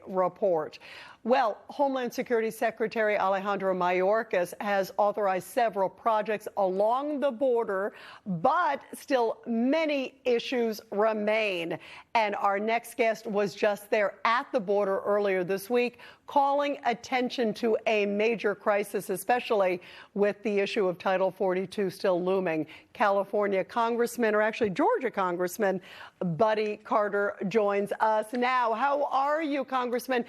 report. Well, Homeland Security Secretary Alejandro Mayorkas has authorized several projects along the border, but still many issues remain. And our next guest was just there at the border earlier this week, calling attention to a major crisis, especially with the issue of Title 42 still looming. California Congressman, or actually Georgia Congressman, Buddy Carter joins us now. How are you, Congressman?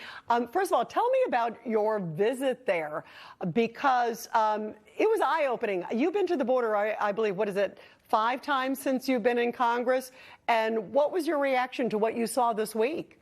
First of all, tell me about your visit there, because it was eye-opening. You've been to the border, I believe, what is it, 5 times since you've been in Congress? And what was your reaction to what you saw this week?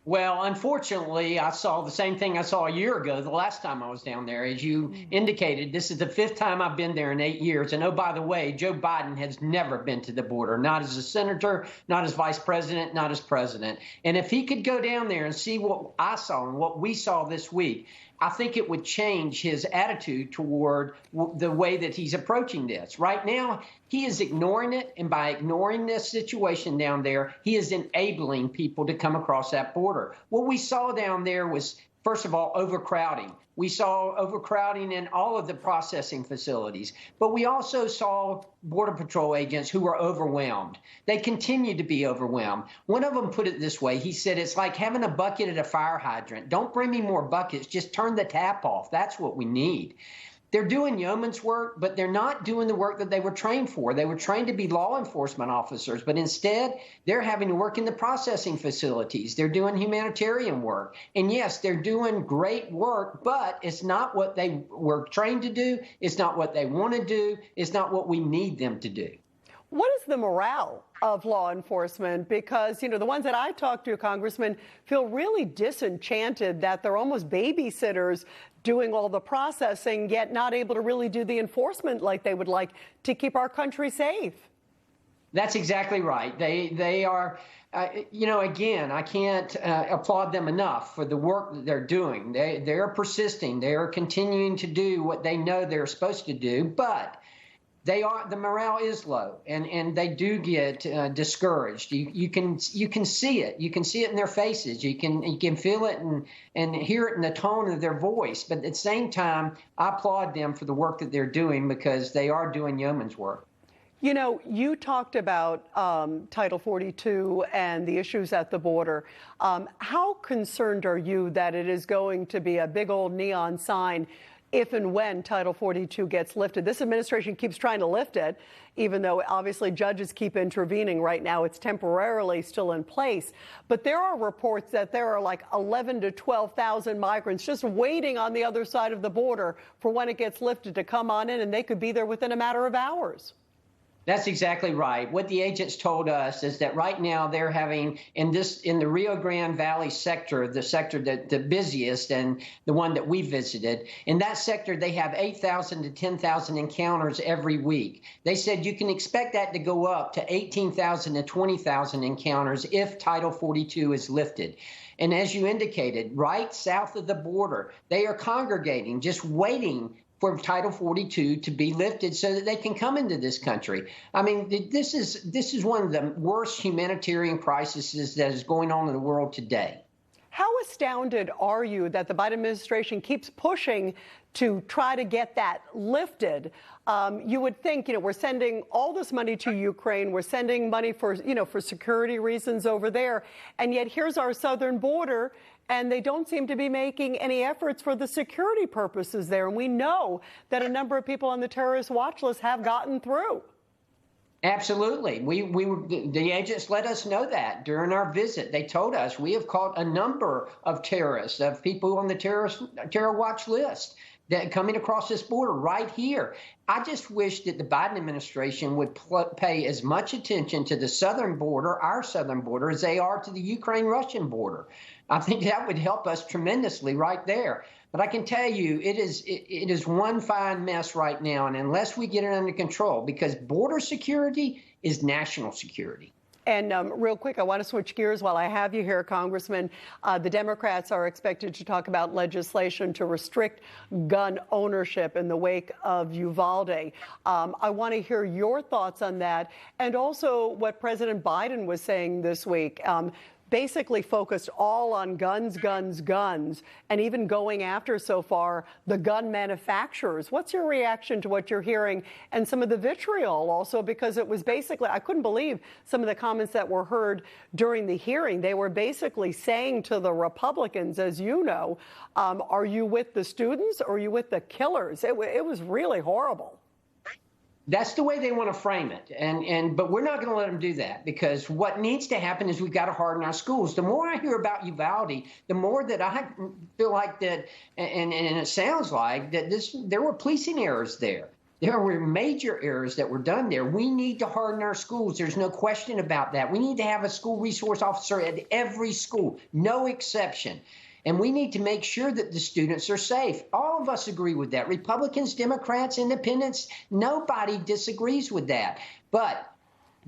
Well, unfortunately, I saw the same thing I saw a year ago, the last time I was down there. As you indicated, this is the 5th time I've been there in 8 years. And oh, by the way, Joe Biden has never been to the border, not as a senator, not as vice president, not as president. And if he could go down there and see what I saw and what we saw this week, I think it would change his attitude toward the way that he's approaching this. Right now, he is ignoring it, and by ignoring this situation down there, he is enabling people to come across that border. What we saw down there was, first of all, overcrowding. We saw overcrowding in all of the processing facilities, but we also saw Border Patrol agents who were overwhelmed. They continue to be overwhelmed. One of them put it this way. He said, it's like having a bucket at a fire hydrant. Don't bring me more buckets. Just turn the tap off. That's what we need. They're doing yeoman's work, but they're not doing the work that they were trained for. They were trained to be law enforcement officers, but instead they're having to work in the processing facilities. They're doing humanitarian work. And yes, they're doing great work, but it's not what they were trained to do. It's not what they want to do. It's not what we need them to do. What is the morale of law enforcement? Because, you know, the ones that I talked to, Congressman, feel really disenchanted that they're almost babysitters doing all the processing, yet not able to really do the enforcement like they would like to keep our country safe. That's exactly right. They are, you know, again, I can't applaud them enough for the work that they're doing. They're persisting. They are continuing to do what they know they're supposed to do, but the morale is low, and they do get discouraged. You can see it. You can see it in their faces. You can feel it and hear it in the tone of their voice. But at the same time, I applaud them for the work that they're doing, because they are doing yeoman's work. You know, you talked about Title 42 and the issues at the border. How concerned are you that it is going to be a big old neon sign if and when Title 42 gets lifted? This administration keeps trying to lift it, even though obviously judges keep intervening. Right now, it's temporarily still in place. But there are reports that there are like 11 to 12,000 migrants just waiting on the other side of the border for when it gets lifted to come on in, and they could be there within a matter of hours. That's exactly right. What the agents told us is that right now they're having in the Rio Grande Valley sector, the sector that the busiest and the one that we visited, in that sector they have 8,000 to 10,000 encounters every week. They said you can expect that to go up to 18,000 to 20,000 encounters if Title 42 is lifted. And as you indicated, right south of the border, they are congregating, just waiting for Title 42 to be lifted so that they can come into this country. I mean, this is one of the worst humanitarian crises that is going on in the world today. How astounded are you that the Biden administration keeps pushing to try to get that lifted? You would think, you know, we're sending all this money to Ukraine. We're sending money for, you know, for security reasons over there. And yet here's our southern border, and they don't seem to be making any efforts for the security purposes there. And we know that a number of people on the terrorist watch list have gotten through. Absolutely. The agents let us know that during our visit. They told us we have caught a number of terrorists, of people on the terror watch list that coming across this border right here. I just wish that the Biden administration would pay as much attention to the southern border, our southern border, as they are to the Ukraine-Russian border. I think that would help us tremendously right there. But I can tell you, it is one fine mess right now, and unless we get it under control, because border security is national security. And real quick, I want to switch gears while I have you here, Congressman. The Democrats are expected to talk about legislation to restrict gun ownership in the wake of Uvalde. I want to hear your thoughts on that, and also what President Biden was saying this week. basically focused all on guns, guns, guns, and even going after so far the gun manufacturers. What's your reaction to what you're hearing and some of the vitriol also? Because it was basically, I couldn't believe some of the comments that were heard during the hearing. They were basically saying to the Republicans, as you know, are you with the students or are you with the killers? It was really horrible. That's the way they want to frame it. But we're not going to let them do that, because what needs to happen is we've got to harden our schools. The more I hear about Uvalde, the more that I feel like that, and it sounds like that there were policing errors there. There were major errors that were done there. We need to harden our schools. There's no question about that. We need to have a school resource officer at every school, no exception. And we need to make sure that the students are safe. All of us agree with that. Republicans, Democrats, Independents, nobody disagrees with that. But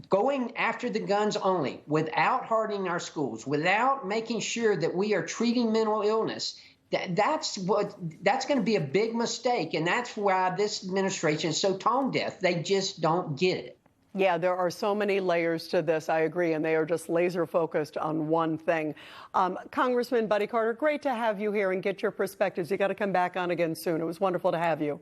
going after the guns only, without hardening our schools, without making sure that we are treating mental illness, that's going to be a big mistake. And that's why this administration is so tone deaf. They just don't get it. Yeah, there are so many layers to this. I agree. And they are just laser focused on one thing. Congressman Buddy Carter, great to have you here and get your perspectives. You got to come back on again soon. It was wonderful to have you.